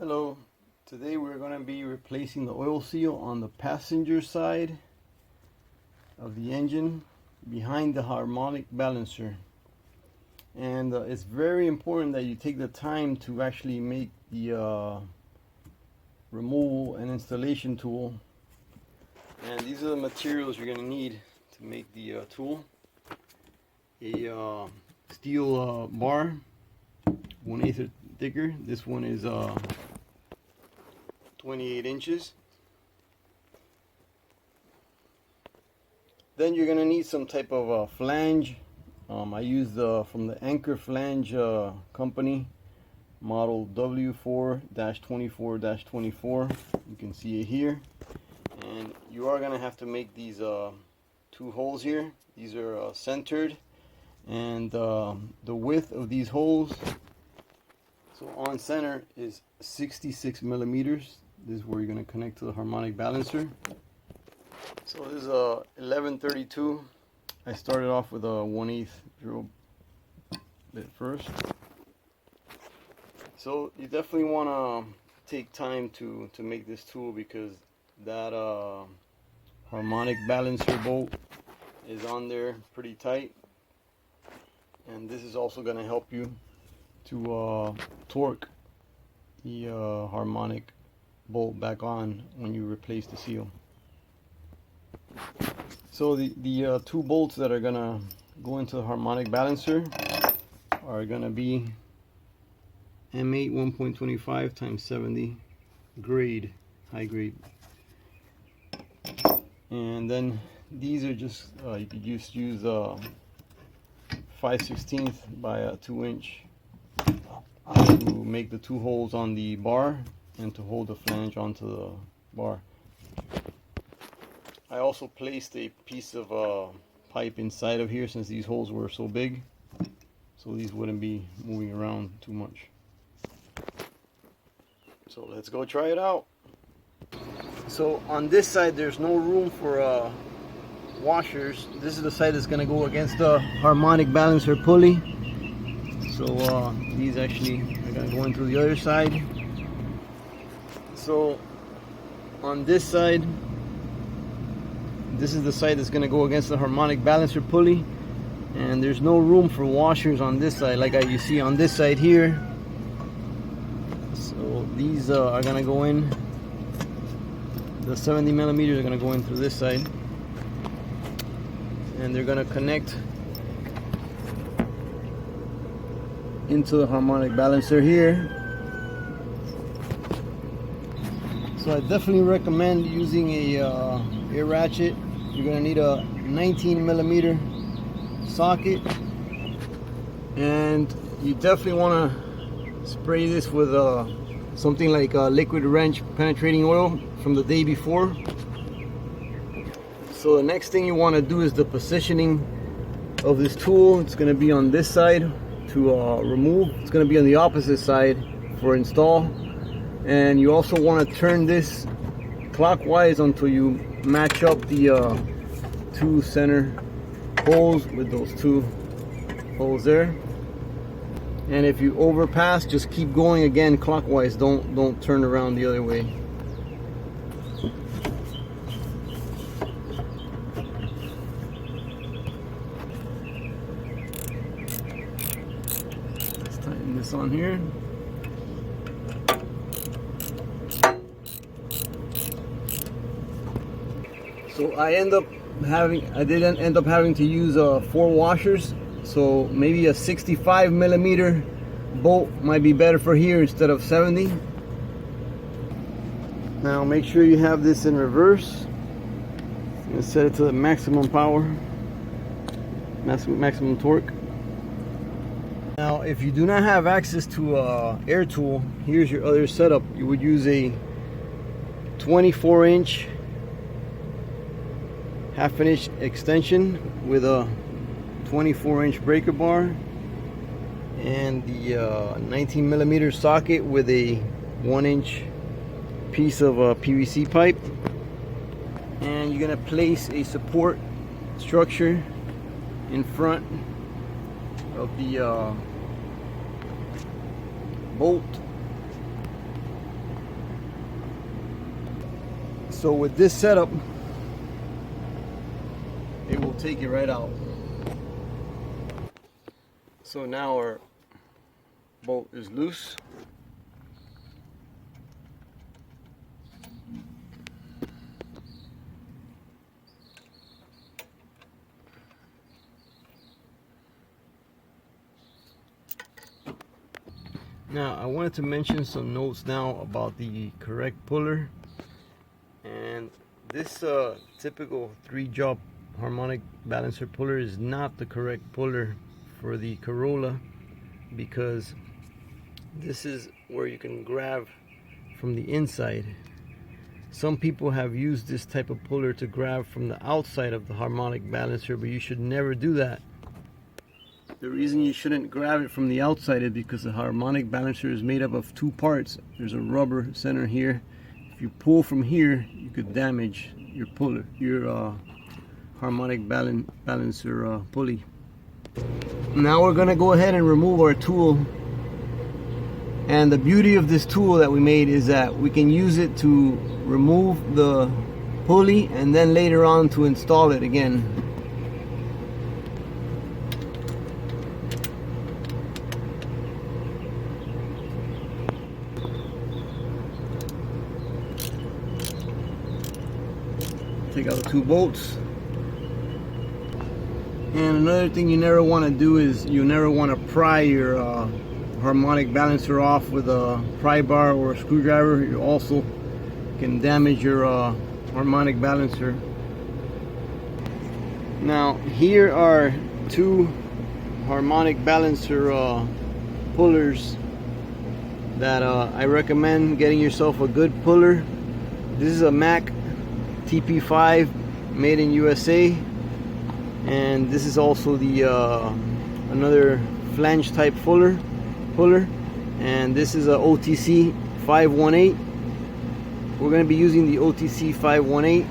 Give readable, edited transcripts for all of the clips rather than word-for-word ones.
Hello, today we're going to be replacing the oil seal on the passenger side of the engine behind the harmonic balancer. And it's very important that you take the time to actually make the removal and installation tool. And these are the materials you're going to need to make the tool. A steel bar, 1/8 thicker. This one is 28 inches. Then you're going to need some type of flange. I used from the Anchor Flange company, model W4-24-24. You can see it here. And you are going to have to make these two holes here. These are centered. And the width of these holes, so on center, is 66 millimeters. This is where you're going to connect to the harmonic balancer. So this is a 1132. I started off with a 1/8 drill bit first. So you definitely want to take time to make this tool, because that harmonic balancer bolt is on there pretty tight. And this is also going to help you to torque the harmonic bolt back on when you replace the seal. So the two bolts that are gonna go into the harmonic balancer are gonna be M8 1.25 × 70 grade, high grade. And then these are just you could just use 5/16 by a 2-inch to make the two holes on the bar and to hold the flange onto the bar. I also placed a piece of pipe inside of here, since these holes were so big, so these wouldn't be moving around too much. So let's go try it out. So on this side there's no room for washers. This is the side that's going to go against the harmonic balancer pulley. So these actually are going to go in through the other side. So on this side, this is the side that's going to go against the harmonic balancer pulley, and there's no room for washers on this side like you see on this side here. So these are going to go in, the 70 millimeters are going to go in through this side, and they're going to connect into the harmonic balancer here. So I definitely recommend using a air ratchet. You're going to need a 19 millimeter socket, and you definitely want to spray this with something like liquid wrench penetrating oil from the day before. So the next thing you want to do is the positioning of this tool. It's going to be on this side to remove. It's going to be on the opposite side for install. And you also want to turn this clockwise until you match up the two center holes with those two holes there. And if you overpass, just keep going again clockwise. Don't turn around the other way. Let's tighten this on here. So I didn't end up having to use 4 washers. So maybe a 65 millimeter bolt might be better for here instead of 70. Now make sure you have this in reverse. I'm going to set it to the maximum power, maximum torque. Now if you do not have access to air tool, here's your other setup. You would use a 24-inch half-inch extension with a 24-inch breaker bar, and the 19 millimeter socket with a 1-inch piece of PVC pipe. And you're going to place a support structure in front of the bolt So with this setup, it will take it right out. So now our bolt is loose. Now I wanted to mention some notes now about the correct puller. And this typical 3-jaw harmonic balancer puller is not the correct puller for the Corolla, because this is where you can grab from the inside. Some people have used this type of puller to grab from the outside of the harmonic balancer, but you should never do that. The reason you shouldn't grab it from the outside is because the harmonic balancer is made up of 2 parts. There's a rubber center here. If you pull from here, you could damage your puller, your harmonic balancer pulley. Now we're gonna go ahead and remove our tool. And the beauty of this tool that we made is that we can use it to remove the pulley and then later on to install it again. Take out the 2 bolts. And another thing you never want to do is you never want to pry your harmonic balancer off with a pry bar or a screwdriver. You also can damage your harmonic balancer. Now here are 2 harmonic balancer pullers that I recommend getting yourself a good puller. This is a Mac TP5 made in USA, and this is also the another flange type puller, and this is a OTC 518. We're going to be using the OTC 518.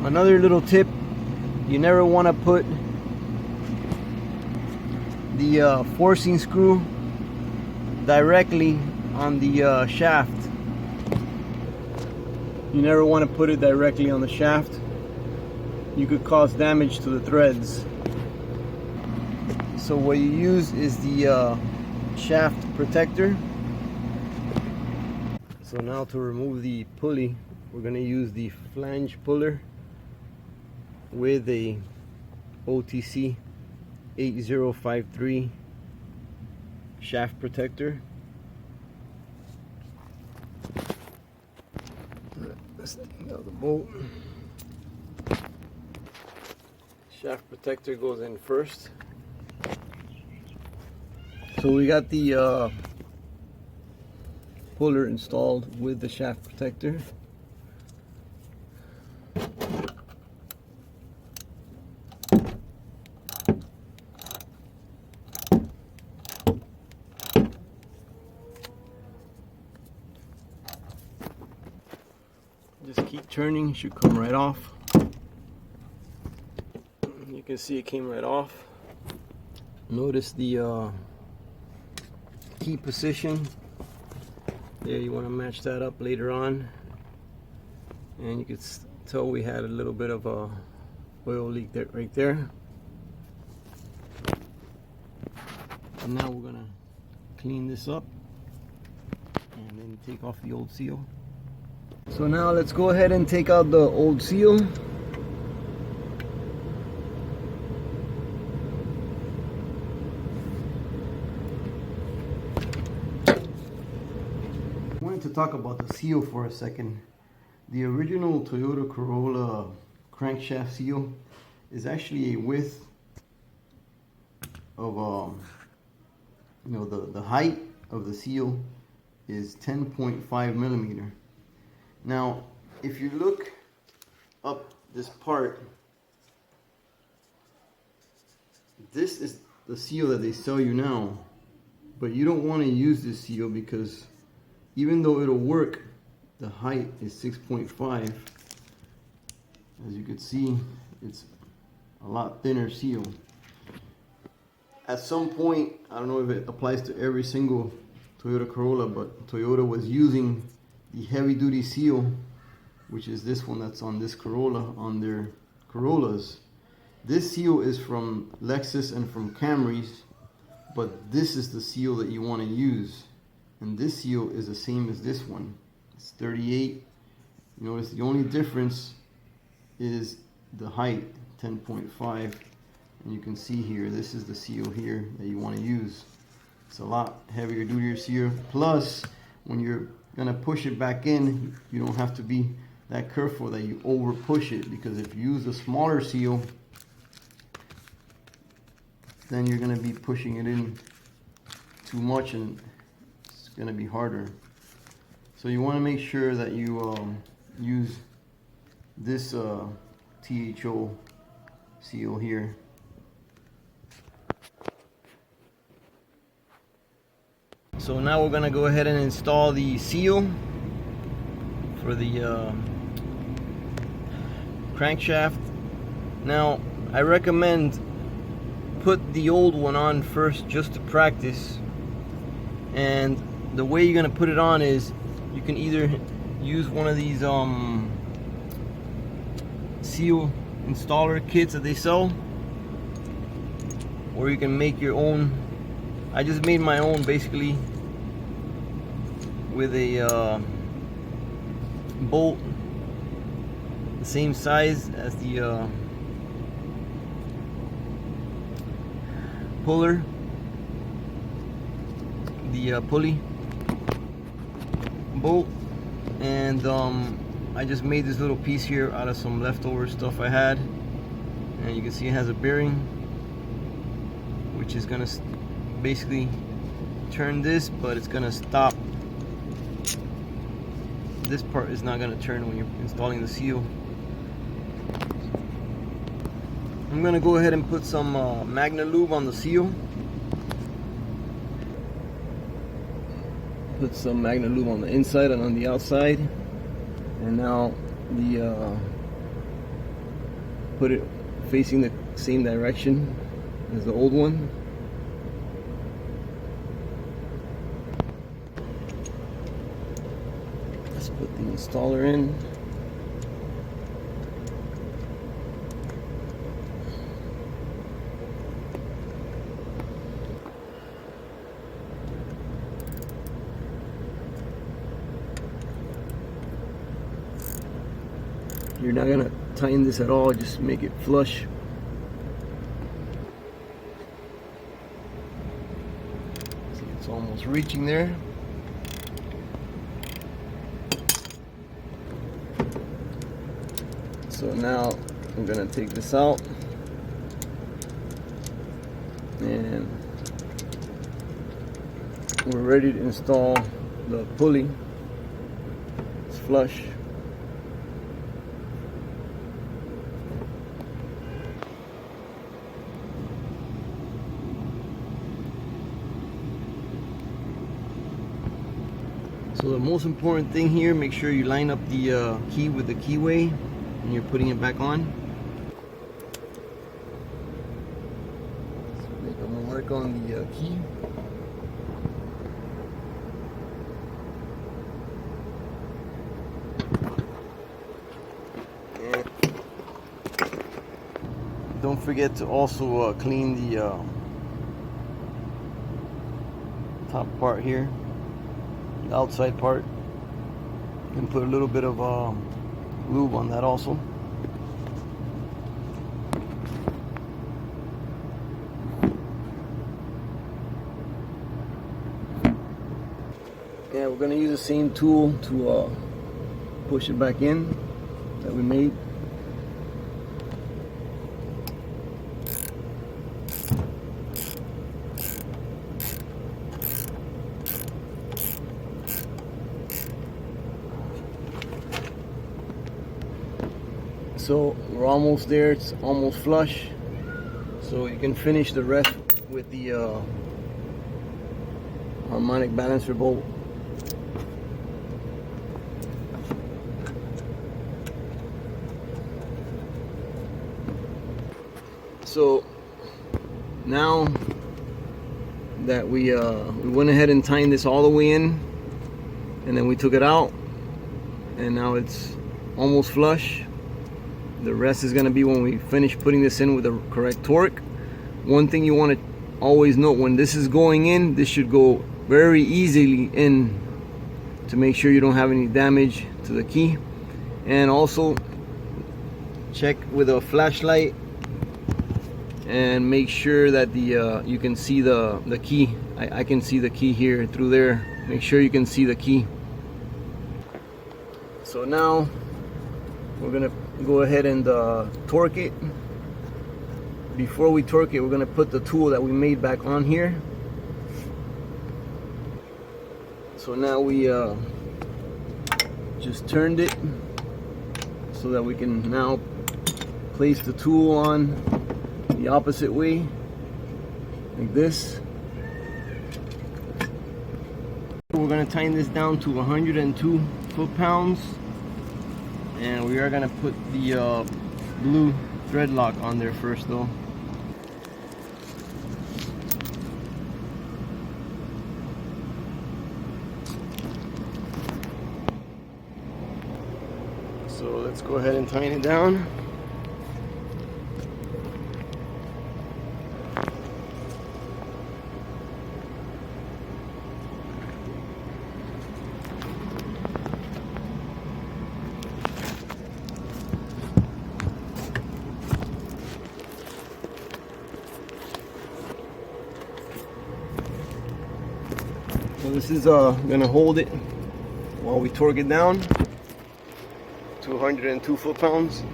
Another little tip, you never want to put the forcing screw directly on the shaft. You never want to put it directly on the shaft. You could cause damage to the threads. So what you use is the shaft protector. So now to remove the pulley, we're going to use the flange puller with a OTC 8053 shaft protector. Let's take out the bolt. Shaft protector goes in first. So we got the puller installed with the shaft protector. Just keep turning, it should come right off. You can see it came right off. Notice the key position. There, you want to match that up later on. And you can tell we had a little bit of a oil leak there, right there. And now we're gonna clean this up and then take off the old seal. So now let's go ahead and take out the old seal. I wanted to talk about the seal for a second. The original Toyota Corolla crankshaft seal is actually a width of the height of the seal is 10.5 millimeter. Now, if you look up this part, this is the seal that they sell you now, but you don't want to use this seal because even though it'll work, the height is 6.5. As you can see, it's a lot thinner seal. At some point, I don't know if it applies to every single Toyota Corolla, but Toyota was using the heavy duty seal, which is this one that's on this Corolla, on their Corollas. This seal is from Lexus and from Camrys, but this is the seal that you want to use. And this seal is the same as this one. It's 38. You notice the only difference is the height, 10.5. And you can see here, this is the seal here that you want to use. It's a lot heavier duty seal. Plus, when you're gonna push it back in, you don't have to be that careful that you over push it, because if you use a smaller seal, then you're gonna be pushing it in too much and it's gonna be harder. So you want to make sure that you use this THO seal here. So now we're gonna go ahead and install the seal for the crankshaft. Now I recommend put the old one on first just to practice, and the way you're gonna put it on is you can either use one of these seal installer kits that they sell, or you can make your own. I just made my own basically with a bolt the same size as the puller, the pulley bolt, and I just made this little piece here out of some leftover stuff I had, and you can see it has a bearing which is gonna basically turn this, but it's gonna stop. This part is not gonna turn when you're installing the seal. I'm gonna go ahead and put some Magna Lube on the seal. Put some Magna Lube on the inside and on the outside, and now the put it facing the same direction as the old one. Let's put the installer in. You're not gonna tighten this at all, just make it flush. See, it's almost reaching there. So now I'm gonna take this out, and we're ready to install the pulley. It's flush. So the most important thing here, make sure you line up the key with the keyway when you're putting it back on. So make a mark on the key. And don't forget to also clean the top part here, the outside part, and put a little bit of lube on that also. Yeah, we're gonna use the same tool to push it back in that we made. So we're almost there, it's almost flush. So you can finish the rest with the harmonic balancer bolt. So now that we went ahead and tightened this all the way in, and then we took it out, and now it's almost flush. The rest is going to be when we finish putting this in with the correct torque. One thing you want to always note, when this is going in, this should go very easily in to make sure you don't have any damage to the key. And also check with a flashlight and make sure that the you can see the key. I can see the key here through there. Make sure you can see the key. So now we're gonna go ahead and torque it. Before we torque it, we're gonna put the tool that we made back on here. So now we just turned it so that we can now place the tool on the opposite way, like this. We're going to tighten this down to 102 foot-pounds, and we are going to put the blue thread lock on there first though. So let's go ahead and tighten it down. So this is gonna hold it while we torque it down to 102 foot-pounds.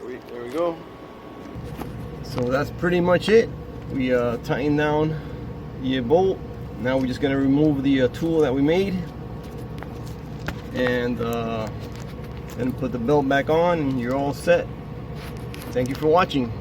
There we go. So that's pretty much it. We tightened down the bolt. Now we're just gonna remove the tool that we made and then put the belt back on, and you're all set. Thank you for watching.